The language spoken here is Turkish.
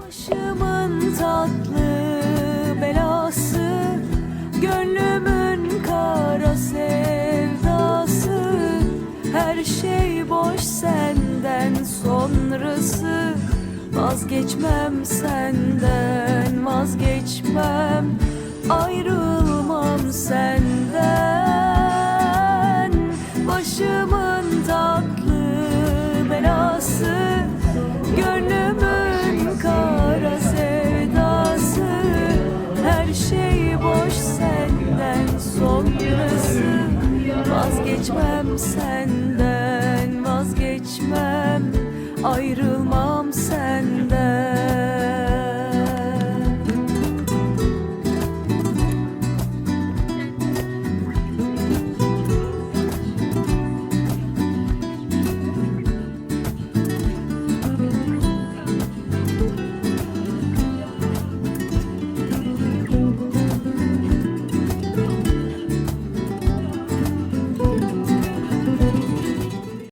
Başımın tatlı belası, gönlümün kara sevdası. Her şey boş senden sonrası. Vazgeçmem senden, vazgeçmem, ayrılmam senden. Başımın tatlı belası, gönlümün kara sevdası. Her şey boş senden sonrası. Vazgeçmem senden, vazgeçmem, ayrılmam senden.